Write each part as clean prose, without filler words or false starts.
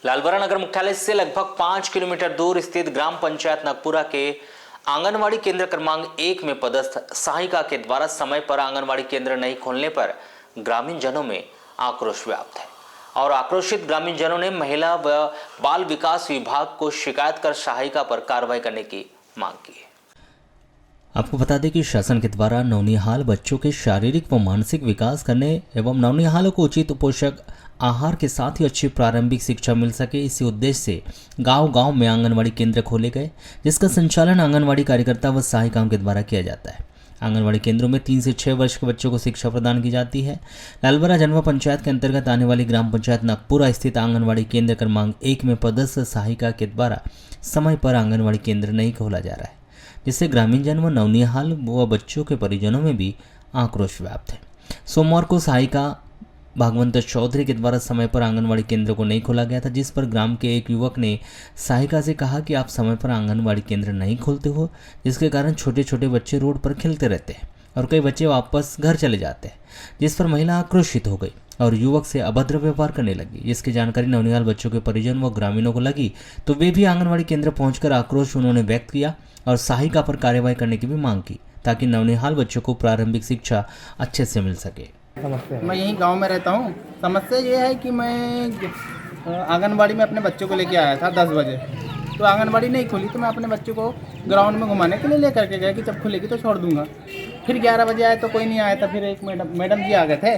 लालबरा नगर मुख्यालय से लगभग 5 किलोमीटर दूर स्थित ग्राम पंचायत नगपुरा के आंगनवाड़ी केंद्र क्रमांक 1 में पदस्थ सहायिका के द्वारा समय पर आंगनवाड़ी केंद्र नहीं खोलने पर ग्रामीण जनों में आक्रोश व्याप्त है और आक्रोशित ग्रामीण जनों ने महिला व बाल विकास विभाग को शिकायत कर सहायिका पर कार्रवाई करने की मांग की है। आपको बता दें कि शासन के द्वारा नवनिहाल बच्चों के शारीरिक व मानसिक विकास करने एवं नवनिहालों को उचित पोषक आहार के साथ ही अच्छी प्रारंभिक शिक्षा मिल सके, इसी उद्देश्य से गांव-गांव में आंगनवाड़ी केंद्र खोले गए, जिसका संचालन आंगनवाड़ी कार्यकर्ता व सहायिकाओं के द्वारा किया जाता है। आंगनवाड़ी केंद्रों में 3 से 6 वर्ष के बच्चों को शिक्षा प्रदान की जाती है। लालबरा जनपद पंचायत के अंतर्गत आने वाली ग्राम पंचायत नगपुरा स्थित आंगनवाड़ी केंद्र क्रमांक 1 में पदस्थ सहायिका के द्वारा समय पर आंगनवाड़ी केंद्र नहीं खोला जा रहा है, जिससे ग्रामीण जन व नवनिहाल व बच्चों के परिजनों में भी आक्रोश व्याप्त है। सोमवार को सहायिका भागवंत चौधरी के द्वारा समय पर आंगनवाड़ी केंद्र को नहीं खोला गया था, जिस पर ग्राम के एक युवक ने सहायिका से कहा कि आप समय पर आंगनवाड़ी केंद्र नहीं खोलते हो, जिसके कारण छोटे छोटे बच्चे रोड पर खेलते रहते हैं और कई बच्चे वापस घर चले जाते हैं, जिस पर महिला आक्रोशित हो गई और युवक से अभद्र व्यवहार करने लगी। जिसकी जानकारी नवनिहाल बच्चों के परिजन व ग्रामीणों को लगी तो वे भी आंगनवाड़ी केंद्र पहुंचकर आक्रोश उन्होंने व्यक्त किया और सहायिका पर कार्रवाई करने की भी मांग की, ताकि नवनिहाल बच्चों को प्रारंभिक शिक्षा अच्छे से मिल सके। मैं यहीं गांव में रहता हूं। समस्या ये है कि मैं आंगनबाड़ी में अपने बच्चों को लेके आया था 10 बजे, तो आंगनबाड़ी नहीं खुली, तो मैं अपने बच्चों को ग्राउंड में घुमाने के लिए लेकर के गया कि जब खुलेगी तो छोड़ दूंगा। फिर 11 बजे आए तो कोई नहीं आया था। फिर एक मैडम जी आ गए थे।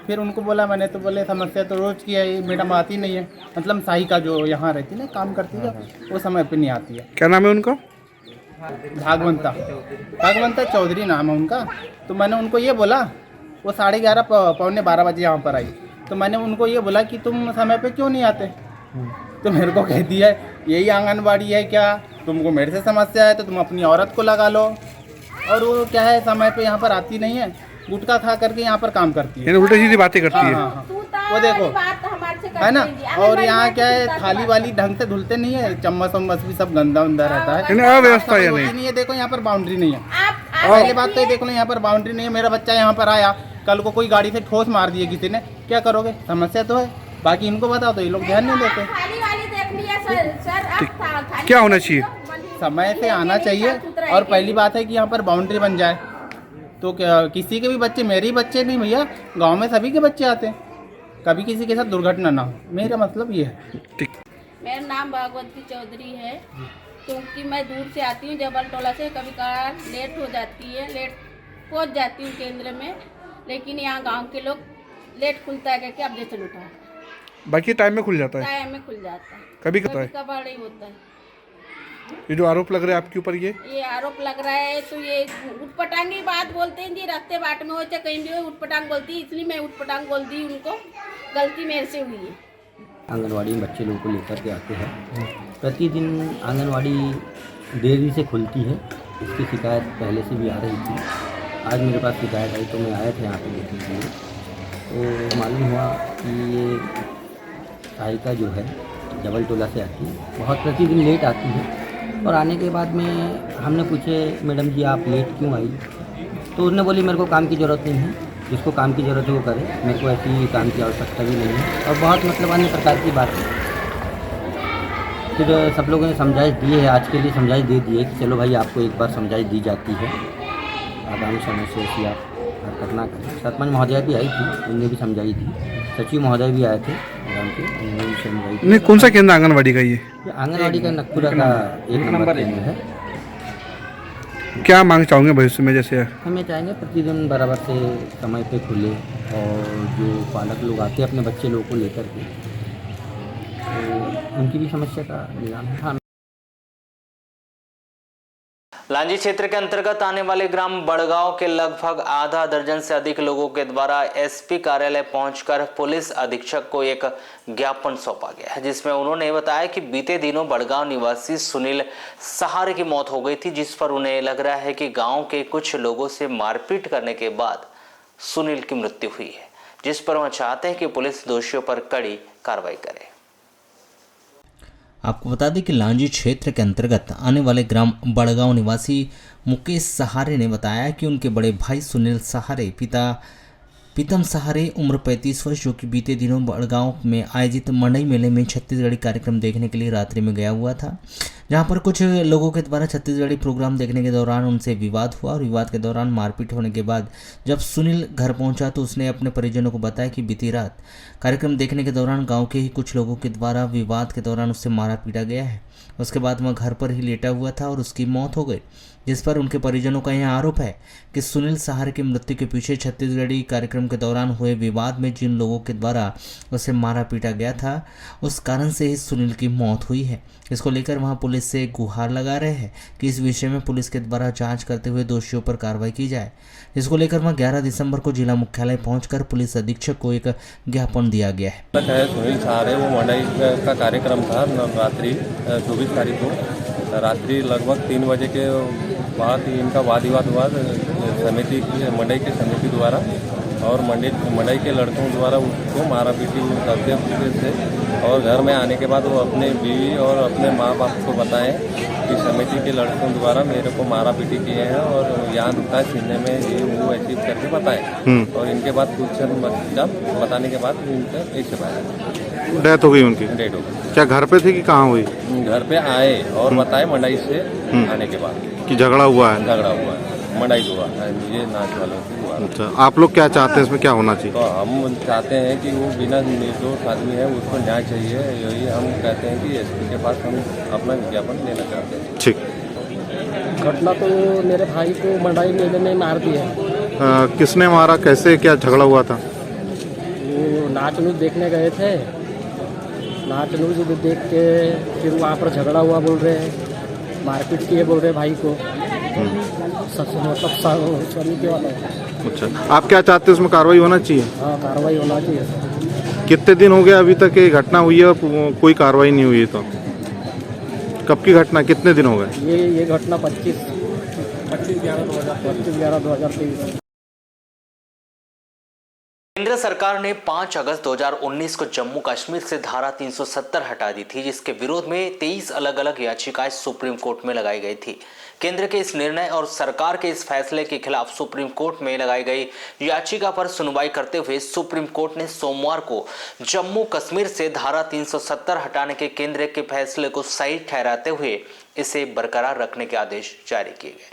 फिर उनको बोला मैंने, तो बोले समस्या तो रोज़ की है, मैडम आती नहीं है, मतलब सहायिका जो यहाँ रहती है ना, काम करती है, वो समय पर नहीं आती है। क्या नाम है उनका? भागवंता चौधरी नाम है उनका। तो मैंने उनको ये बोला, वो 11:30 पौने 12 बजे यहाँ पर आई, तो मैंने उनको ये बोला कि तुम समय पे क्यों नहीं आते। तो मेरे को कह दिया यही आंगनबाड़ी है क्या, तुमको मेरे से समस्या है तो तुम अपनी औरत को लगा लो। और वो क्या है, समय पे यहाँ पर आती नहीं है, गुटखा खा करके यहाँ पर काम करती है, उल्टी सीधी बातें करती है। हाँ। वो देखो है ना। और यहाँ क्या है, थाली वाली ढंग से धुलते नहीं है, चम्मच वम्मच भी सब गंदा उंदा रहता है, अव्यवस्था है नहीं है। देखो यहाँ पर बाउंड्री नहीं है, पहली बात तो देख लो, यहाँ पर बाउंड्री नहीं है। मेरा बच्चा यहाँ पर आया, कल को कोई गाड़ी से ठोस मार दिए किसी ने, क्या करोगे? समस्या तो है। बाकी इनको बताओ तो ये लोग ध्यान नहीं देते। क्या होना चाहिए? समय से आना चाहिए। और पहली बात है कि यहाँ पर बाउंड्री बन जाए तो क्या किसी के भी बच्चे, मेरे ही बच्चे नहीं भैया, गांव में सभी के बच्चे आते हैं, कभी किसी के साथ दुर्घटना ना हो, मेरा मतलब ये है। मेरा नाम भागवती चौधरी है। क्योंकि मैं दूर से आती हूँ, जबलटोला से, कभी कभार लेट हो जाती है, लेट पहुँच जाती हूँ केंद्र में, लेकिन यहाँ गांव के लोग लेट खुलता है करके ऑब्जेक्शन उठाओ, बाकी टाइम में खुल जाता है, टाइम में खुल जाता है, कभी कभार नहीं होता है। ये जो आरोप लग रहा है आपके ऊपर, ये आरोप लग रहा है, तो ये उठपटांगी बात बोलते हैं जी, रास्ते बाट में हो चाहे कहीं भी हो, उठपटांग बोलती है, इसलिए मैं उठपटांग बोल दी। उनको गलती मेरे से हुई है। आंगनवाड़ी में बच्चे लोगों को लेकर के आते हैं। प्रतिदिन आंगनवाड़ी देरी से खुलती है, इसकी शिकायत पहले से भी आ रही थी। आज मेरे पास शिकायत आई तो मैं आया था यहाँ पे देखने के लिए, तो मालूम हुआ कि ये सहायिका जो है जबलटोला से आती है, बहुत प्रतिदिन लेट आती है। और आने के बाद में हमने पूछे, मैडम जी आप लेट क्यों आई? तो उन्होंने बोली मेरे को काम की ज़रूरत नहीं है, जिसको काम की ज़रूरत है वो करे, मेरे को ऐसी काम की आवश्यकता भी नहीं है। और बहुत मतलब अन्य प्रकार की बात है। फिर सब लोगों ने समझाइश दी है, आज के लिए समझाइश दे दी है कि चलो भाई आपको एक बार समझाइश दी जाती है, आगामी समय से ऐसी आप हरकत ना करें। सरपंच महोदया भी आई थी, उन्होंने भी समझाई थी, सचिव महोदय भी आए थे ग्राम के, उन्होंने भी समझाई थी। नहीं, कौन सा केंद्र आंगनवाड़ी का? ये आंगनवाड़ी का नगपुरा का 1 नंबर केंद्र है। क्या मांग चाहोगे भविष्य में? जैसे हमें चाहेंगे प्रतिदिन बराबर से समय पे खुले, और जो पालक लोग आते हैं अपने बच्चे लोगों को लेकर के, तो उनकी भी समस्या का निदान है। लांजी क्षेत्र के अंतर्गत आने वाले ग्राम बड़गांव के लगभग आधा दर्जन से अधिक लोगों के द्वारा एसपी कार्यालय पहुंचकर पुलिस अधीक्षक को एक ज्ञापन सौंपा गया है, जिसमें उन्होंने बताया कि बीते दिनों बड़गांव निवासी सुनील सहारे की मौत हो गई थी, जिस पर उन्हें लग रहा है कि गांव के कुछ लोगों से मारपीट करने के बाद सुनील की मृत्यु हुई है, जिस पर वह चाहते हैं कि पुलिस दोषियों पर कड़ी कार्रवाई करे। आपको बता दें कि लांजी क्षेत्र के अंतर्गत आने वाले ग्राम बड़गांव निवासी मुकेश सहारे ने बताया कि उनके बड़े भाई सुनील सहारे प्रीतम सहारे उम्र 35 वर्ष, जो कि बीते दिनों बड़गांव में आयोजित मंडई मेले में छत्तीसगढ़ी कार्यक्रम देखने के लिए रात्रि में गया हुआ था, जहां पर कुछ लोगों के द्वारा छत्तीसगढ़ी प्रोग्राम देखने के दौरान उनसे विवाद हुआ और विवाद के दौरान मारपीट होने के बाद जब सुनील घर पहुंचा तो उसने अपने परिजनों को बताया कि बीती रात कार्यक्रम देखने के दौरान गांव के ही कुछ लोगों के द्वारा विवाद के दौरान उससे मारा पीटा गया है। उसके बाद वह घर पर ही लेटा हुआ था और उसकी मौत हो गई, जिस पर उनके परिजनों का यह आरोप है कि सुनील सहारे की मृत्यु के पीछे छत्तीसगढ़ी कार्यक्रम के दौरान हुए विवाद में जिन लोगों के द्वारा उसे मारा पीटा गया था उस कारण से ही सुनील की मौत हुई है। इसको लेकर वहां पुलिस से गुहार लगा रहे हैं कि इस विषय में पुलिस के द्वारा जांच करते हुए दोषियों पर कार्रवाई की जाए। इसको लेकर वहां 11 दिसंबर को जिला मुख्यालय पहुंचकर पुलिस अधीक्षक को एक ज्ञापन दिया गया है। सुनील सहारे वो मंडई का कार्यक्रम था रात्रि 24 तारीख को रात्रि लगभग 3 बजे के बाद इनका वाद विवाद हुआ समिति मंडई की समिति द्वारा और मंडई के लड़कों द्वारा उसको मारा पीटी करते थे और घर में आने के बाद वो अपने बीवी और अपने माँ बाप को बताएं कि समिति के लड़कों द्वारा मेरे को मारा पीटी किए हैं और यहाँ दुखता है सीने में ये वो ऐसी करके बताएं और इनके बाद कुछ जब बताने के बाद इनका एक से डेथ हो गई उनकी। डेथ हो गई। क्या घर पे थी कि कहाँ हुई? घर पे आए और बताए मंडई से आने के बाद कि झगड़ा हुआ है? झगड़ा हुआ है मंडई हुआ ये नाच वालों से हुआ। अच्छा, आप लोग क्या चाहते हैं, इसमें क्या होना चाहिए? तो हम चाहते हैं कि वो बिना निर्दोष आदमी है उसको न्याय चाहिए, यही हम कहते हैं कि एसपी के पास हम अपना विज्ञापन देना चाहते हैं। ठीक। घटना तो मेरे भाई को मंडई मेले में मार दिया। किसने मारा, कैसे, क्या झगड़ा हुआ था? वो नाच नूच देखने गए थे, नाच नूच देख के फिर वहाँ पर झगड़ा हुआ बोल रहे हैं, मारपीट किए बोल रहे भाई को। समिति वाला। अच्छा, आप क्या चाहते हैं, इसमें कार्रवाई होना चाहिए? हाँ, कार्रवाई होना चाहिए। कितने दिन हो गए अभी तक ये घटना हुई है और कोई कार्रवाई नहीं हुई? तो कब की घटना, कितने दिन हो गए? ये घटना 25/11/2023। केंद्र सरकार ने 5 अगस्त 2019 को जम्मू कश्मीर से धारा 370 हटा दी थी, जिसके विरोध में 23 अलग अलग याचिकाएं सुप्रीम कोर्ट में लगाई गई थी। केंद्र के इस निर्णय और सरकार के इस फैसले के खिलाफ सुप्रीम कोर्ट में लगाई गई याचिका पर सुनवाई करते हुए सुप्रीम कोर्ट ने सोमवार को जम्मू कश्मीर से धारा 370 हटाने के केंद्र के फैसले को सही ठहराते हुए इसे बरकरार रखने के आदेश जारी किए गए।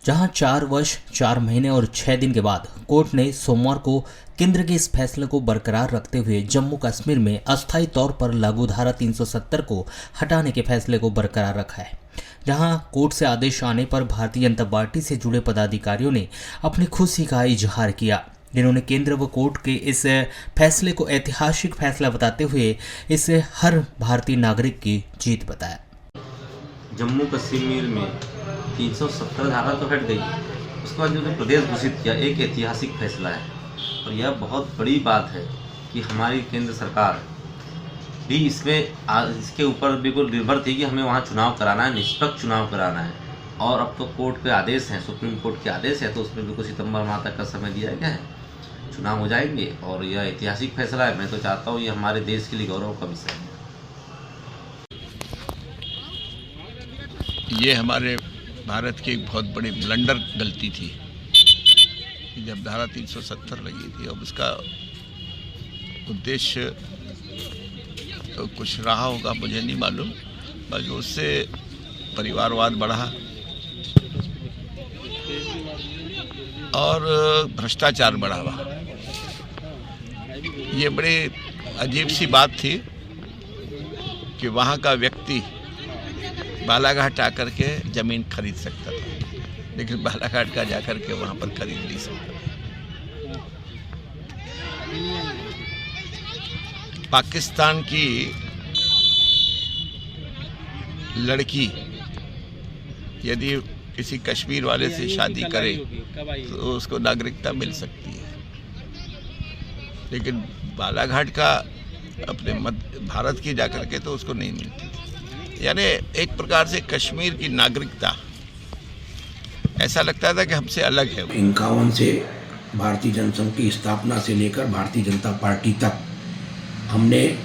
जहां 4 वर्ष 4 महीने और 6 दिन के बाद कोर्ट ने सोमवार को केंद्र के इस फैसले को बरकरार रखते हुए जम्मू कश्मीर में अस्थायी तौर पर लागू धारा 370 को हटाने के फैसले को बरकरार रखा है। जहां कोर्ट से आदेश आने पर भारतीय जनता पार्टी से जुड़े पदाधिकारियों ने अपनी खुशी का इजहार किया, जिन्होंने केंद्र व कोर्ट के इस फैसले को ऐतिहासिक फैसला बताते हुए इसे हर भारतीय नागरिक की जीत बताया। जम्मू कश्मीर में 370 धारा तो हट गई, उसके बाद जो प्रदेश घोषित किया एक ऐतिहासिक फैसला है और यह बहुत बड़ी बात है कि हमारी केंद्र सरकार भी इसके ऊपर बिल्कुल निर्भर थी कि हमें वहाँ चुनाव कराना है, निष्पक्ष चुनाव कराना है और अब तो कोर्ट के आदेश हैं, सुप्रीम कोर्ट के आदेश है, तो उसमें बिल्कुल सितंबर माह तक का समय दिया गया है, चुनाव हो जाएंगे और यह ऐतिहासिक फैसला है। मैं तो चाहता हूँ ये हमारे देश के लिए गौरव का विषय है। ये हमारे भारत की एक बहुत बड़ी ब्लंडर गलती थी कि जब धारा 370 लगी थी। अब उसका उद्देश्य तो कुछ रहा होगा, मुझे नहीं मालूम, बल्कि उससे परिवारवाद बढ़ा और भ्रष्टाचार बढ़ावा। ये बड़ी अजीब सी बात थी कि वहाँ का व्यक्ति बालाघाट आकर के ज़मीन खरीद सकता था, लेकिन बालाघाट का जाकर के वहाँ पर खरीद नहीं सकता। पाकिस्तान की लड़की यदि किसी कश्मीर वाले से शादी करे तो उसको नागरिकता मिल सकती है, लेकिन बालाघाट का अपने भारत की जाकर के तो उसको नहीं मिलती। यानी एक प्रकार से कश्मीर की नागरिकता ऐसा लगता था कि हमसे अलग है। 51 से भारतीय जनसंघ की स्थापना से लेकर भारतीय जनता पार्टी तक हमने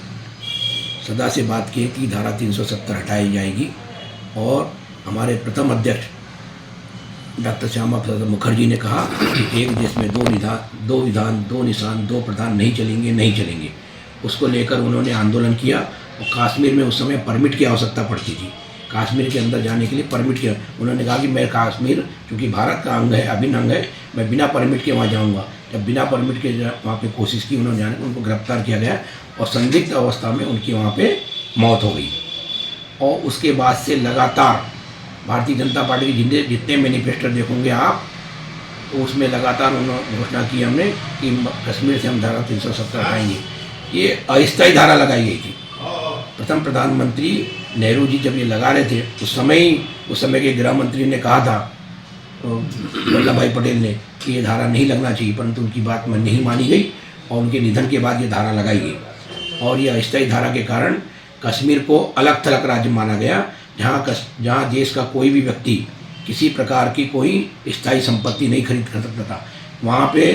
सदा से बात की कि धारा 370 हटाई जाएगी और हमारे प्रथम अध्यक्ष डॉक्टर श्यामा प्रसाद मुखर्जी ने कहा कि एक देश में दो विधान दो निशान दो प्रधान नहीं चलेंगे। उसको लेकर उन्होंने आंदोलन किया और कश्मीर में उस समय परमिट की आवश्यकता पड़ती थी। कश्मीर के अंदर जाने के लिए परमिट किया। उन्होंने कहा कि मैं कश्मीर चूँकि भारत का अंग है, अभिन्न अंग है, मैं बिना परमिट के वहाँ जाऊँगा। जब बिना परमिट के वहाँ पे कोशिश की उन्होंने जाने, उनको गिरफ्तार किया गया और संदिग्ध अवस्था में उनकी वहाँ पे मौत हो गई। और उसके बाद से लगातार भारतीय जनता पार्टी के जितने मैनिफेस्टो देखोगे आप, तो उसमें लगातार उन्होंने घोषणा की हमने कि कश्मीर से हम धारा 370 हटाएंगे। ये अस्थायी धारा लगाई गई थी। प्रथम प्रधानमंत्री नेहरू जी जब ये लगा रहे थे उस समय के गृह मंत्री ने कहा था, वल्लभ भाई पटेल ने, कि ये धारा नहीं लगना चाहिए, परंतु उनकी बात में नहीं मानी गई और उनके निधन के बाद ये धारा लगाई गई। और ये अस्थायी धारा के कारण कश्मीर को अलग थलग राज्य माना गया, जहाँ देश का कोई भी व्यक्ति किसी प्रकार की कोई स्थायी संपत्ति नहीं खरीद कर सकता था। वहाँ पे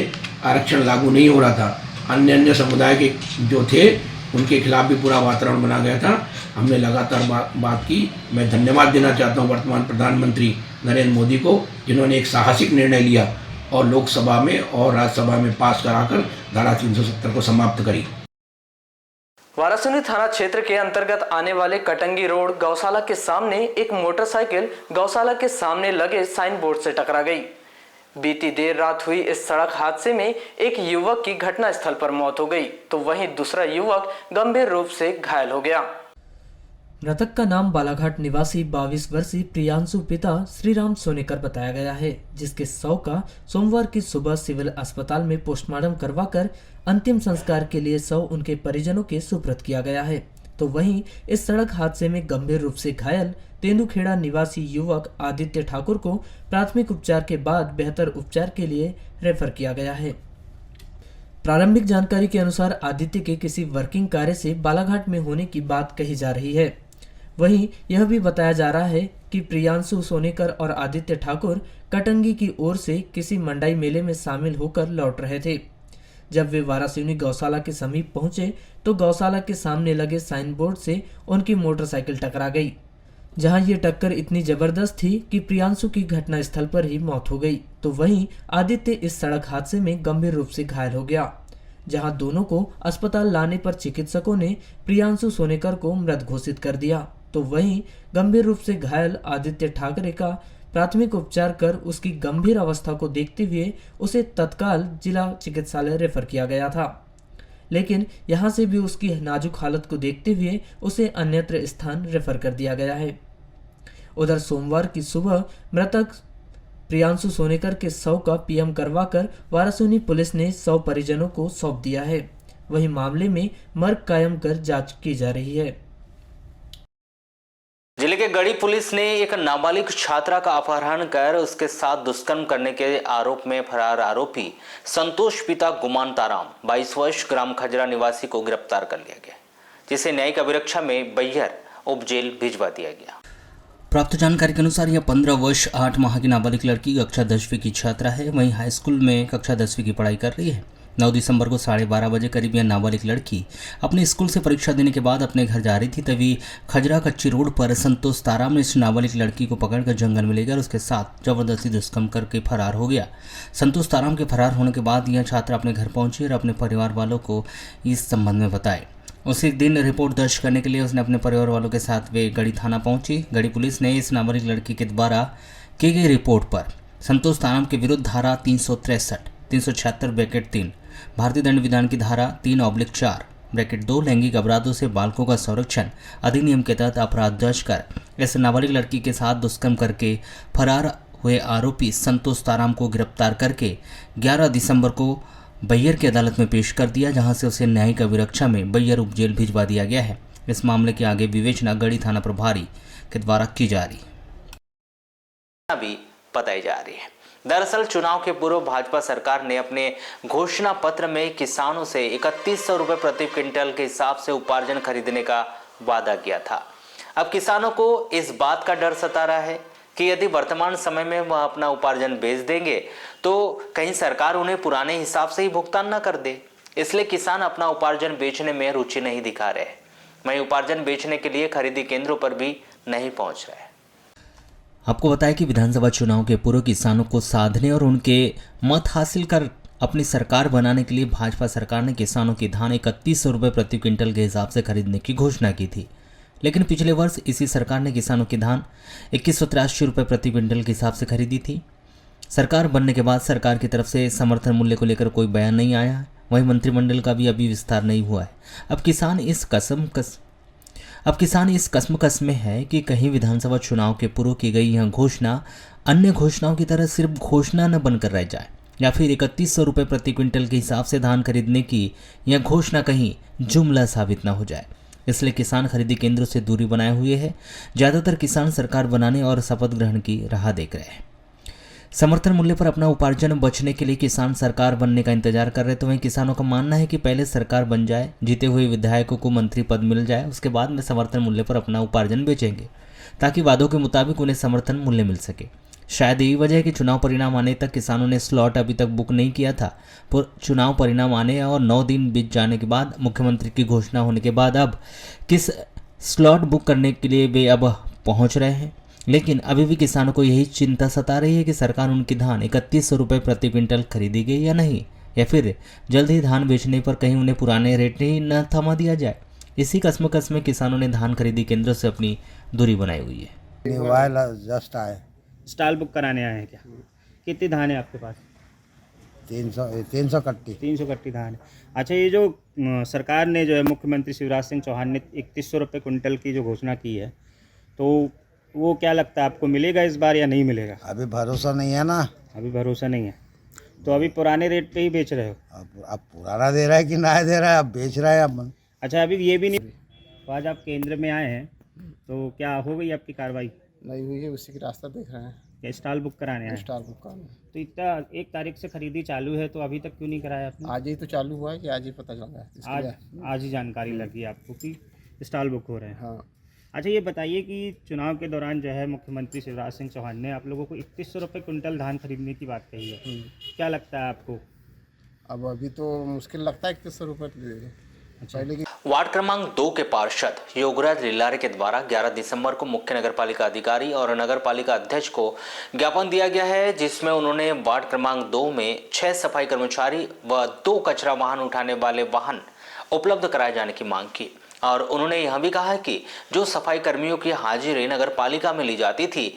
आरक्षण लागू नहीं हो रहा था। अन्य समुदाय के जो थे उनके खिलाफ भी पूरा वातावरण बना गया था। हमने लगातार बात की। मैं धन्यवाद देना चाहता हूँ वर्तमान प्रधानमंत्री नरेंद्र मोदी को, जिन्होंने एक साहसिक निर्णय लिया और लोकसभा में और राज्यसभा में पास कराकर धारा 370 को समाप्त करी। वारासिनी थाना क्षेत्र के अंतर्गत आने वाले कटंगी रोड गौशाला के सामने एक मोटरसाइकिल गौशाला के सामने लगे साइन बोर्ड से टकरा गई। बीती देर रात हुई इस सड़क हादसे में एक युवक की घटनास्थल पर मौत हो गई, तो वहीं दूसरा युवक गंभीर रूप से घायल हो गया। मृतक का नाम बालाघाट निवासी 22 वर्षीय प्रियांशु पिता श्रीराम सोनेकर बताया गया है, जिसके शव का सोमवार की सुबह सिविल अस्पताल में पोस्टमार्टम करवाकर अंतिम संस्कार के लिए शव उनके परिजनों के सुपुर्द किया गया है। तो वहीं इस सड़क हादसे में गंभीर रूप से घायल तेंदुखेड़ा निवासी युवक आदित्य ठाकुर को प्राथमिक उपचार के बाद बेहतर उपचार के लिए रेफर किया गया है। प्रारंभिक जानकारी के अनुसार आदित्य के किसी वर्किंग कार्य से बालाघाट में होने की बात कही जा रही है। वहीं यह भी बताया जा रहा है कि प्रियांशु सोनेकर और आदित्य ठाकुर कटंगी की ओर से किसी मंडाई मेले में शामिल होकर लौट रहे थे। जब वे वारासिनी गौशाला के समीप पहुंचे तो गौशाला के सामने लगे साइन बोर्ड से उनकी मोटरसाइकिल टकरा गई, जहां ये टक्कर इतनी जबरदस्त थी कि प्रियांशु की घटनास्थल पर ही मौत हो गई। तो वहीं आदित्य इस सड़क हादसे में गंभीर रूप से घायल हो गया, जहां दोनों को अस्पताल लाने पर चिकित्सकों ने प्रियांशु सोनेकर को मृत घोषित कर दिया। तो वहीं गंभीर रूप से घायल आदित्य ठाकरे का प्राथमिक उपचार कर उसकी गंभीर अवस्था को देखते हुए उसे तत्काल जिला चिकित्सालय रेफर किया गया था, लेकिन यहां से भी उसकी नाजुक हालत को देखते हुए उसे अन्यत्र स्थान रेफर कर दिया गया है। उधर सोमवार की सुबह मृतक प्रियांशु सोनेकर के शव का पीएम करवाकर वारासिनी पुलिस ने शव परिजनों को सौंप दिया है। वहीं मामले में मर्ग कायम कर जांच की जा रही है। जिले के गढ़ी पुलिस ने एक नाबालिग छात्रा का अपहरण कर उसके साथ दुष्कर्म करने के आरोप में फरार आरोपी संतोष पिता गुमान ताराम 22 वर्ष ग्राम खजरा निवासी को गिरफ्तार कर लिया गया, जिसे न्यायिक अभिरक्षा में बैहर उप जेल भिजवा दिया गया। प्राप्त जानकारी के अनुसार यह 15 वर्ष 8 माह की नाबालिग लड़की कक्षा 10वीं की छात्रा है। वहीं हाई स्कूल में कक्षा 10वीं की पढ़ाई कर रही है। 9 दिसंबर को 12:30 बजे करीब यह नाबालिग लड़की अपने स्कूल से परीक्षा देने के बाद अपने घर जा रही थी, तभी खजरा कच्ची रोड पर संतोष ताराम ने इस नाबालिग लड़की को पकड़कर जंगल में ले गया और उसके साथ जबरदस्ती दुष्कर्म करके फरार हो गया। संतोष ताराम के फरार होने के बाद यह छात्रा अपने घर पहुंची और अपने परिवार वालों को इस संबंध में बताए। उसी दिन रिपोर्ट दर्ज करने के लिए उसने अपने परिवार वालों के साथ वे गढ़ी थाना पहुंची। गढ़ी पुलिस ने इस नाबालिग लड़की के द्वारा की गई रिपोर्ट पर संतोष ताराम के विरुद्ध धारा 363, 376(3), भारतीय दंड विधान की धारा 3/4(2) लैंगिक अपराधों से बालकों का संरक्षण अधिनियम के तहत अपराध दर्ज कर इस नाबालिग लड़की के साथ दुष्कर्म करके फरार हुए आरोपी संतोष ताराम को गिरफ्तार करके 11 दिसंबर को बैहर की अदालत में पेश कर दिया, जहां से उसे न्यायिक अभिरक्षा में बैहर उप जेल भिजवा दिया गया है। इस मामले की आगे विवेचना गढ़ी थाना प्रभारी के द्वारा की जा रही अभी बताई जा रही है। दरअसल चुनाव के पूर्व भाजपा सरकार ने अपने घोषणा पत्र में किसानों से 3100 रुपये प्रति क्विंटल के हिसाब से उपार्जन खरीदने का वादा किया था। अब किसानों को इस बात का डर सता रहा है कि यदि वर्तमान समय में वह अपना उपार्जन बेच देंगे तो कहीं सरकार उन्हें पुराने हिसाब से ही भुगतान न कर दे। इसलिए किसान अपना उपार्जन बेचने में रुचि नहीं दिखा रहे। वहीं उपार्जन बेचने के लिए खरीदी केंद्रों पर भी नहीं पहुंच रहे। आपको बताया कि विधानसभा चुनाव के पूर्व किसानों को साधने और उनके मत हासिल कर अपनी सरकार बनाने के लिए भाजपा सरकार ने किसानों की धान 3100 रुपये प्रति क्विंटल के हिसाब से खरीदने की घोषणा की थी। लेकिन पिछले वर्ष इसी सरकार ने किसानों की धान 2183 रुपये प्रति क्विंटल के हिसाब से खरीदी थी। सरकार बनने के बाद सरकार की तरफ से समर्थन मूल्य को लेकर कोई बयान नहीं आया है। वहीं मंत्रिमंडल का भी अभी विस्तार नहीं हुआ है। अब किसान इस कसमकस में है कि कहीं विधानसभा चुनाव के पूर्व की गई यह घोषणा अन्य घोषणाओं की तरह सिर्फ घोषणा न बनकर रह जाए, या फिर 3100 रुपये प्रति क्विंटल के हिसाब से धान खरीदने की यह घोषणा कहीं जुमला साबित न हो जाए। इसलिए किसान खरीदी केंद्रों से दूरी बनाए हुए हैं। ज़्यादातर किसान सरकार बनाने और शपथ ग्रहण की राह देख रहे हैं। समर्थन मूल्य पर अपना उपार्जन बचने के लिए किसान सरकार बनने का इंतजार कर रहे। तो वहीं किसानों का मानना है कि पहले सरकार बन जाए, जीते हुए विधायकों को मंत्री पद मिल जाए, उसके बाद में समर्थन मूल्य पर अपना उपार्जन बेचेंगे ताकि वादों के मुताबिक उन्हें समर्थन मूल्य मिल सके। शायद यही वजह है कि चुनाव परिणाम आने तक किसानों ने स्लॉट अभी तक बुक नहीं किया था। पर चुनाव परिणाम आने और 9 दिन बीत जाने के बाद मुख्यमंत्री की घोषणा होने के बाद अब किस स्लॉट बुक करने के लिए वे अब पहुंच रहे हैं। लेकिन अभी भी किसानों को यही चिंता सता रही है कि सरकार उनकी धान 3100 रुपये प्रति क्विंटल खरीदी गई या नहीं, या फिर जल्द ही धान बेचने पर कहीं उन्हें पुराने रेट ही न थमा दिया जाए। इसी कसमकस में किसानों ने धान खरीदी केंद्रों से अपनी दूरी बनाई हुई है। जस्ट आए स्टॉल बुक कराने आए हैं क्या? कितनी धान है आपके पास? 300 कट्टी 300 कट्टी धान है। अच्छा, ये जो सरकार ने जो है मुख्यमंत्री शिवराज सिंह चौहान ने 3100 रुपये कुंटल की जो घोषणा की है, तो वो क्या लगता है आपको मिलेगा इस बार या नहीं मिलेगा? अभी भरोसा नहीं है ना। अभी भरोसा नहीं है तो अभी पुराने रेट पे ही बेच रहे हो? अब पुराना दे रहा है कि नया दे रहा है, अब बेच रहा है अब। अच्छा, अभी ये भी नहीं। तो आज आप केंद्र में आए हैं तो क्या हो गई आपकी कार्रवाई? नहीं हुई है, उसी की रास्ता देख रहे हैं। क्या स्टॉल बुक कराने आए? स्टॉल बुक कराने। तो इतना 1 तारीख से खरीदी चालू है तो अभी तक क्यों नहीं कराया आपने? आज ही तो चालू हुआ है कि आज ही पता चल रहा है? आज ही जानकारी लगी आपको कि स्टॉल बुक हो रहे हैं। हाँ। अच्छा, ये बताइए कि चुनाव के दौरान जो है मुख्यमंत्री शिवराज सिंह चौहान ने आप लोगों को 3100 रुपये कुंटल धान खरीदने की बात कही है। क्या लगता है आपको? अब अभी तो मुश्किल लगता है 3100 रुपये दे दें। पहले की वार्ड क्रमांक 2 के पार्षद योगराज लीलारे के द्वारा 11 दिसंबर को मुख्य नगरपालिका अधिकारी और नगरपालिका अध्यक्ष को ज्ञापन दिया गया है, जिसमें उन्होंने वार्ड क्रमांक 2 में 6 सफाई कर्मचारी व 2 कचरा वाहन उठाने वाले वाहन उपलब्ध कराए जाने की मांग की। और उन्होंने यह भी कहा है कि जो सफाई कर्मियों की हाजिरी नगरपालिका में ली जाती थी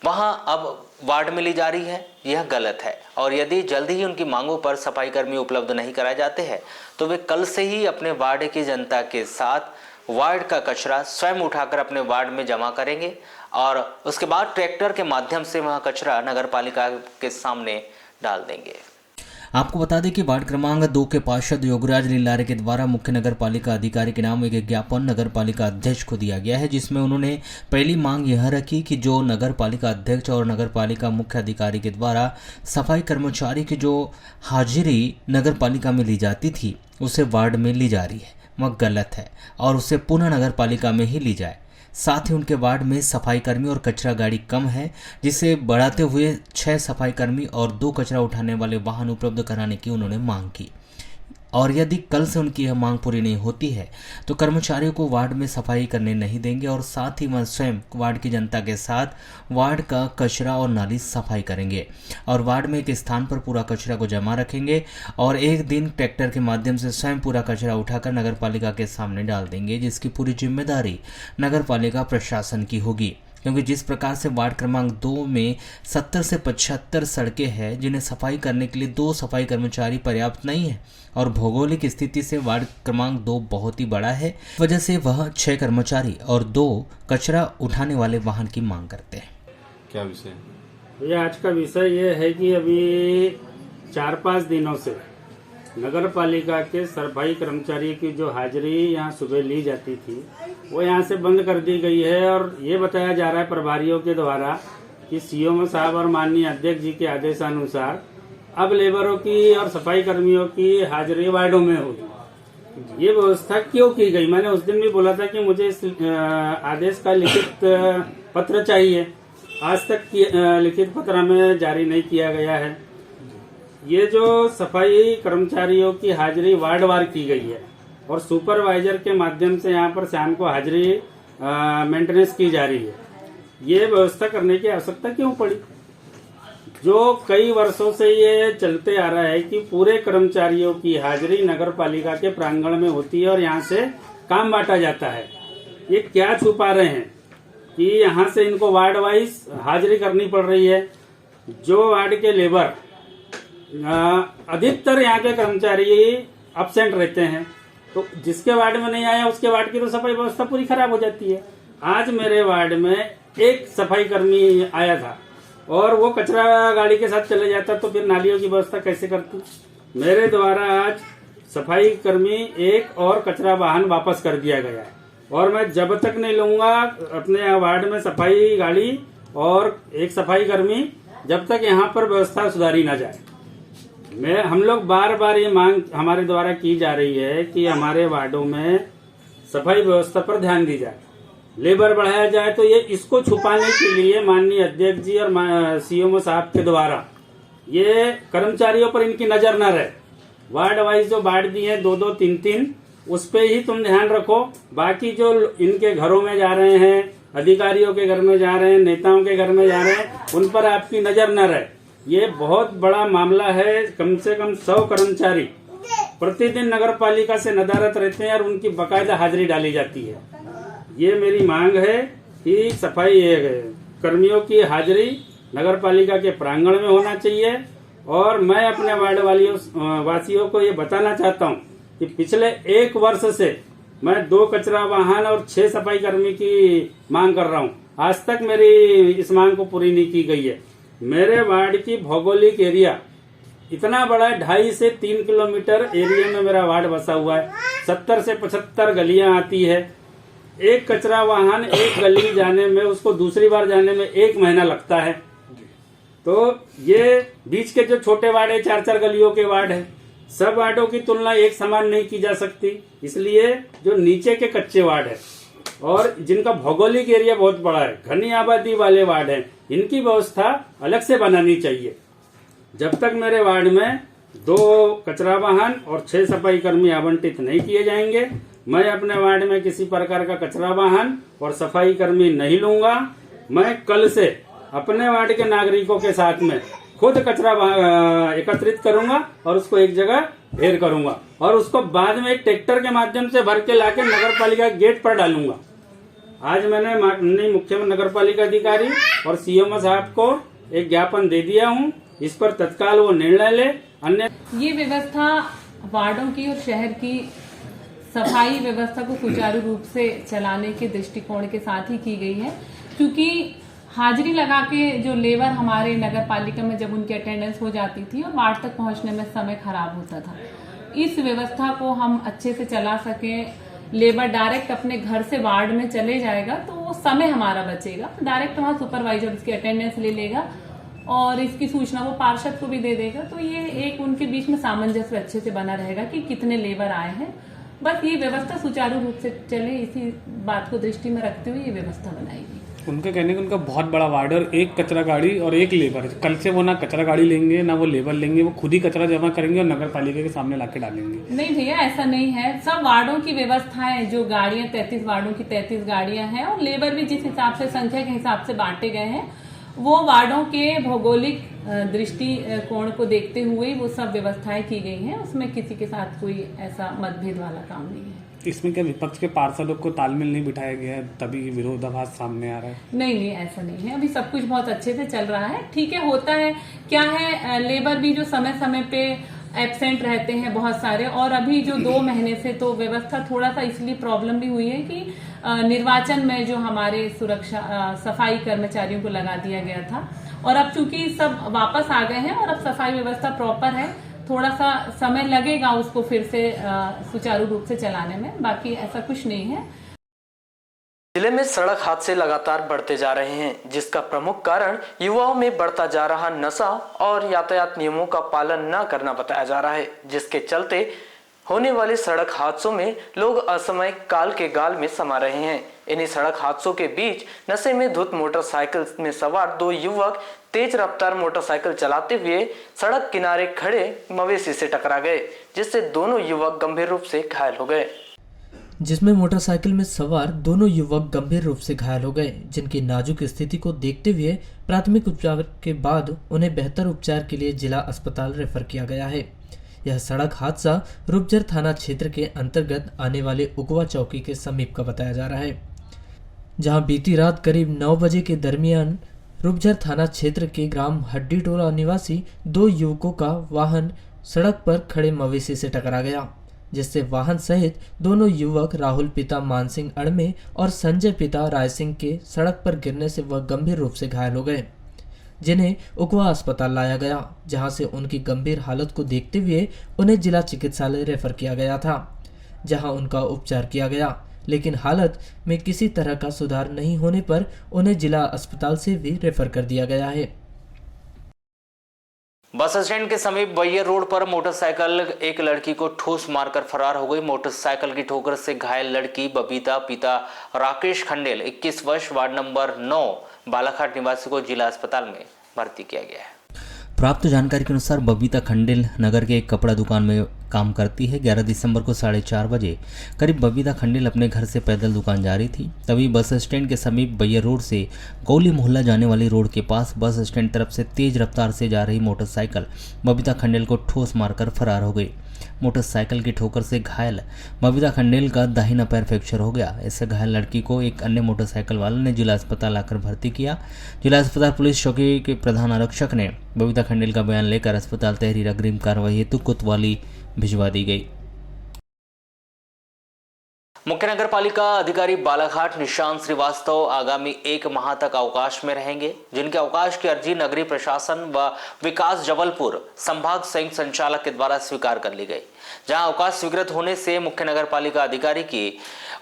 वहां अब वार्ड में ली जा रही है, यह गलत है। और यदि जल्द ही उनकी मांगों पर सफाई कर्मी उपलब्ध नहीं कराए जाते हैं तो वे कल से ही अपने वार्ड की जनता के साथ वार्ड का कचरा स्वयं उठाकर अपने वार्ड में जमा करेंगे और उसके बाद ट्रैक्टर के माध्यम से वह कचरा नगरपालिका के सामने डाल देंगे। आपको बता दें कि वार्ड क्रमांक 2 के पार्षद योगराज लीलारे के द्वारा मुख्य नगरपालिका अधिकारी के नाम एक ज्ञापन नगरपालिका अध्यक्ष को दिया गया है, जिसमें उन्होंने पहली मांग यह रखी कि जो नगरपालिका अध्यक्ष और नगरपालिका मुख्य अधिकारी के द्वारा सफाई कर्मचारी की जो हाजिरी नगरपालिका में ली जाती थी उसे वार्ड में ली जा रही है, वह गलत है और उसे पुनः नगरपालिका में ही ली जाए। साथ ही उनके वार्ड में सफाई कर्मी और कचरा गाड़ी कम है, जिसे बढ़ाते हुए 6 सफाई कर्मी और 2 कचरा उठाने वाले वाहन उपलब्ध कराने की उन्होंने मांग की। और यदि कल से उनकी यह मांग पूरी नहीं होती है तो कर्मचारियों को वार्ड में सफाई करने नहीं देंगे और साथ ही वह स्वयं वार्ड की जनता के साथ वार्ड का कचरा और नाली सफाई करेंगे और वार्ड में एक स्थान पर पूरा कचरा को जमा रखेंगे और एक दिन ट्रैक्टर के माध्यम से स्वयं पूरा कचरा उठाकर नगरपालिका के सामने डाल देंगे, जिसकी पूरी जिम्मेदारी नगरपालिका प्रशासन की होगी। क्योंकि जिस प्रकार से वार्ड क्रमांक 2 में 70 से 75 सड़कें हैं जिन्हें सफाई करने के लिए 2 सफाई कर्मचारी पर्याप्त नहीं है और भौगोलिक स्थिति से वार्ड क्रमांक 2 बहुत ही बड़ा है, वजह से वह 6 कर्मचारी और 2 कचरा उठाने वाले वाहन की मांग करते हैं। क्या विषय? ये आज का विषय ये है कि अभी 4-5 दिनों से नगर पालिका के सफाई कर्मचारी की जो हाजिरी यहाँ सुबह ली जाती थी वो यहाँ से बंद कर दी गई है और ये बताया जा रहा है प्रभारियों के द्वारा कि सीएम साहब और माननीय अध्यक्ष जी के आदेशानुसार अब लेबरों की और सफाई कर्मियों की हाजिरी वार्डों में होगी। ये व्यवस्था क्यों की गई? मैंने उस दिन भी बोला था कि मुझे इस आदेश का लिखित पत्र चाहिए, आज तक लिखित पत्र हमें जारी नहीं किया गया है। ये जो सफाई कर्मचारियों की हाजिरी वार्डवार की गई है और सुपरवाइजर के माध्यम से यहाँ पर शाम को हाजिरी मेंटेनेंस की जा रही है। ये व्यवस्था करने की आवश्यकता क्यों पड़ी? जो कई वर्षों से ये चलते आ रहा है कि पूरे कर्मचारियों की हाजिरी नगर पालिका के प्रांगण में होती है और यहाँ से काम बांटा जाता है। ये क्या छुपा रहे हैं कि यहाँ से इनको वार्ड वाइज हाजिरी करनी पड़ रही है। जो वार्ड के लेबर अधिकतर यहाँ के कर्मचारी एब्सेंट रहते हैं, तो जिसके वार्ड में नहीं आया उसके वार्ड की तो सफाई व्यवस्था पूरी खराब हो जाती है। आज मेरे वार्ड में एक सफाई कर्मी आया था और वो कचरा गाड़ी के साथ चले जाता तो फिर नालियों की व्यवस्था कैसे करती? मेरे द्वारा आज सफाई कर्मी एक और कचरा वाहन वापस कर दिया गया है और मैं जब तक नहीं लूंगा अपने वार्ड में सफाई गाड़ी और एक सफाई कर्मी, जब तक यहाँ पर व्यवस्था सुधारी ना जाए। हम लोग बार बार ये मांग हमारे द्वारा की जा रही है कि हमारे वार्डों में सफाई व्यवस्था पर ध्यान दी जाए, लेबर बढ़ाया जाए। तो ये इसको छुपाने के लिए माननीय अध्यक्ष जी और सीएमओ साहब के द्वारा ये कर्मचारियों पर इनकी नजर न रहे। वार्ड वाइज जो बांट दिए हैं 2-2, 3-3, उस पे ही तुम ध्यान रखो। बाकी जो इनके घरों में जा रहे हैं, अधिकारियों के घर में जा रहे हैं, नेताओं के घर में जा रहे हैं, उन पर आपकी नजर न रहे। ये बहुत बड़ा मामला है। कम से कम 100 कर्मचारी प्रतिदिन नगर पालिका से नदारत रहते हैं और उनकी बकायदा हाजिरी डाली जाती है। ये मेरी मांग है कि सफाई कर्मियों की हाजिरी नगर पालिका के प्रांगण में होना चाहिए। और मैं अपने वार्ड वासियों को ये बताना चाहता हूँ कि पिछले 1 वर्ष से मैं 2 कचरा वाहन और 6 सफाई कर्मी की मांग कर रहा हूँ। आज तक मेरी इस मांग को पूरी नहीं की गई है। मेरे वार्ड की भौगोलिक एरिया इतना बड़ा है, 2.5 से 3 किलोमीटर एरिया में मेरा वार्ड बसा हुआ है। 70 से 75 गलियां आती है। एक कचरा वाहन एक गली जाने में, उसको दूसरी बार जाने में 1 महीना लगता है। तो ये बीच के जो छोटे वार्ड है, 4-4 गलियों के वार्ड है, सब वार्डों की तुलना एक समान नहीं की जा सकती। इसलिए जो नीचे के कच्चे वार्ड है और जिनका भौगोलिक एरिया बहुत बड़ा है, घनी आबादी वाले वार्ड हैं, इनकी व्यवस्था अलग से बनानी चाहिए। जब तक मेरे वार्ड में 2 कचरा वाहन और 6 सफाई कर्मी आवंटित नहीं किए जाएंगे, मैं अपने वार्ड में किसी प्रकार का कचरा वाहन और सफाई कर्मी नहीं लूंगा। मैं कल से अपने वार्ड के नागरिकों के साथ में खुद कचरा एकत्रित करूंगा और उसको एक जगह ढेर करूंगा और उसको बाद में एक ट्रैक्टर के माध्यम से भर के लाके नगर पालिका गेट पर डालूंगा। आज मैंने माननीय मुख्य नगर पालिका अधिकारी और सीएमओ साहब को एक ज्ञापन दे दिया हूं। इस पर तत्काल वो निर्णय ले। अन्य ये व्यवस्था वार्डों की और शहर की सफाई व्यवस्था को सुचारू रूप से चलाने के दृष्टिकोण के साथ ही की गई है, क्योंकि हाजिरी लगा के जो लेबर हमारे नगर पालिका में जब उनकी अटेंडेंस हो जाती थी और वार्ड तक पहुंचने में समय खराब होता था। इस व्यवस्था को हम अच्छे से चला सकें, लेबर डायरेक्ट अपने घर से वार्ड में चले जाएगा तो वो समय हमारा बचेगा। डायरेक्ट वहाँ सुपरवाइजर उसकी अटेंडेंस ले लेगा और इसकी सूचना वो पार्षद को भी दे देगा। तो ये एक उनके बीच में सामंजस्य अच्छे से बना रहेगा कि कितने लेबर आए हैं। बस ये व्यवस्था सुचारू रूप से चले, इसी बात को दृष्टि में रखते हुए ये व्यवस्था बनाएगी। उनका कहने का उनका बहुत बड़ा वार्ड और एक कचरा गाड़ी और एक लेबर। कल से वो ना कचरा गाड़ी लेंगे ना वो लेबर लेंगे, वो खुद ही कचरा जमा करेंगे और नगर पालिका के सामने लाके डालेंगे। नहीं भैया, ऐसा नहीं है। सब वार्डों की व्यवस्थाएं, जो गाड़ियां 33 वार्डों की 33 गाड़ियां हैं और लेबर भी जिस हिसाब से संख्या के हिसाब से बांटे गए हैं, वो वार्डों के भौगोलिक दृष्टिकोण को देखते हुए वो सब व्यवस्थाएं की गई हैं। उसमें किसी के साथ कोई ऐसा मतभेद वाला काम नहीं है। इसमें क्या विपक्ष के पार्षदों को तालमेल नहीं बिठाया गया है, तभी विरोधाभास सामने आ रहा है? नहीं, ऐसा नहीं है। अभी सब कुछ बहुत अच्छे से चल रहा है। ठीक है, होता है क्या है, लेबर भी जो समय समय पे एब्सेंट रहते हैं बहुत सारे, और अभी जो 2 महीने से तो व्यवस्था थोड़ा सा इसलिए प्रॉब्लम भी हुई है कि निर्वाचन में जो हमारे सुरक्षा सफाई कर्मचारियों को लगा दिया गया था, और अब चूंकि सब वापस आ गए हैं और अब सफाई व्यवस्था प्रॉपर है, थोड़ा सा समय लगेगा उसको फिर से सुचारू रूप से चलाने में। बाकी ऐसा कुछ नहीं है। जिले में सड़क हादसे लगातार बढ़ते जा रहे हैं, जिसका प्रमुख कारण युवाओं में बढ़ता जा रहा नशा और यातायात नियमों का पालन न करना बताया जा रहा है, जिसके चलते होने वाले सड़क हादसों में लोग असमय काल के गाल में समा रहे हैं। इन्हीं सड़क हादसों के बीच नशे में धुत मोटरसाइकिल में सवार 2 युवक तेज रफ्तार मोटरसाइकिल चलाते हुए सड़क किनारे खड़े मवेशी से टकरा गए, जिससे दोनों युवक गंभीर रूप से घायल हो गए। जिसमें मोटरसाइकिल में सवार दोनों युवक गंभीर रूप से घायल हो गए, जिनकी नाजुक स्थिति को देखते हुए प्राथमिक उपचार के बाद उन्हें बेहतर उपचार के लिए जिला अस्पताल रेफर किया गया है। यह सड़क हादसा रूपझर थाना क्षेत्र के अंतर्गत आने वाले उगवा चौकी के समीप का बताया जा रहा है, जहां बीती रात करीब 9 बजे के दरमियान रूपझर थाना क्षेत्र के ग्राम हड्डी टोला निवासी 2 युवकों का वाहन सड़क पर खड़े मवेशी से टकरा गया, जिससे वाहन सहित दोनों युवक राहुल पिता मानसिंह अड़मे और संजय पिता राय सिंह के सड़क पर गिरने से वह गंभीर रूप से घायल हो गए, जिन्हें उकवा अस्पताल लाया गया, जहां से उनकी गंभीर हालत को देखते हुए उन्हें जिला चिकित्सालय रेफर किया गया था, जहां उनका उपचार किया गया, लेकिन हालत में किसी तरह का सुधार नहीं होने पर उन्हें जिला अस्पताल से भी रेफर कर दिया गया है। बस स्टैंड के समीप बैयर रोड पर मोटरसाइकिल एक लड़की को ठोस मारकर फरार हो गई। मोटरसाइकिल की ठोकर से घायल लड़की बबीता पिता राकेश खंडेल 21 वर्ष वार्ड नंबर 9 बालाघाट निवासी को जिला अस्पताल में भर्ती किया गया है। प्राप्त जानकारी के अनुसार बबीता खंडेल नगर के एक कपड़ा दुकान में काम करती है। 11 दिसंबर को 4:30 बजे करीब बबीता खंडेल अपने घर से पैदल दुकान जा रही थी। तभी बस स्टैंड के समीप बैयर रोड से गौली मोहल्ला जाने वाली रोड के पास बस स्टैंड तरफ से तेज रफ्तार से जा रही मोटरसाइकिल बबीता खंडेल को ठोस मारकर फरार हो गई। मोटरसाइकिल की ठोकर से घायल बबीता खंडेल का दाहिना पैर फ्रैक्चर हो गया। इससे घायल लड़की को एक अन्य मोटरसाइकिल वाले ने जिला अस्पताल लाकर भर्ती किया। जिला अस्पताल पुलिस चौकी के प्रधान आरक्षक ने बबीता खंडेल का बयान लेकर अस्पताल तहरीर अग्रिम कार्रवाई हेतु कोतवाली भिजवा दी गई। मुख्य नगर पालिका अधिकारी बालाघाट निशांत श्रीवास्तव आगामी 1 माह तक अवकाश में रहेंगे, जिनके अवकाश की अर्जी नगरीय प्रशासन व विकास जबलपुर संभाग संयुक्त संचालक के द्वारा स्वीकार कर ली गई। जहां अवकाश स्वीकृत होने से मुख्य नगर पालिका अधिकारी की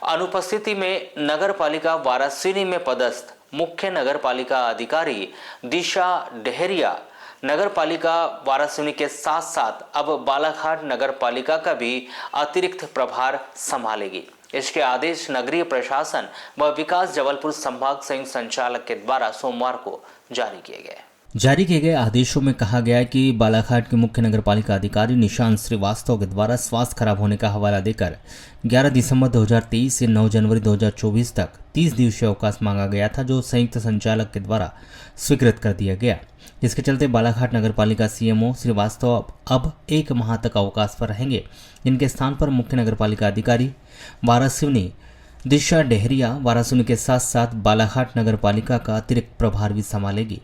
अनुपस्थिति में नगर पालिका वारासिनी में पदस्थ मुख्य नगर पालिका अधिकारी दिशा डेहरिया नगर पालिका वारासिनी के साथ साथ अब बालाघाट नगर पालिका का भी अतिरिक्त प्रभार संभालेगी। इसके आदेश नगरीय प्रशासन व विकास जबलपुर संभाग संयुक्त संचालक के द्वारा सोमवार को जारी किए गए। जारी किए गए आदेशों में कहा गया है कि बालाघाट के मुख्य नगर पालिका अधिकारी निशांत श्रीवास्तव के द्वारा स्वास्थ्य खराब होने का हवाला देकर 11 दिसंबर 2023 से 9 जनवरी 2024 तक 30 दिवसीय अवकाश मांगा गया था, जो संयुक्त संचालक के द्वारा स्वीकृत कर दिया गया। इसके चलते बालाघाट नगर पालिका सीएमओ श्रीवास्तव अब 1 माह तक अवकाश पर रहेंगे, जिनके स्थान पर मुख्य नगर पालिका अधिकारी वारासिनी दिशा डेहरिया वारासिनी के साथ साथ बालाघाट नगर पालिका का अतिरिक्त प्रभार भी संभालेगी।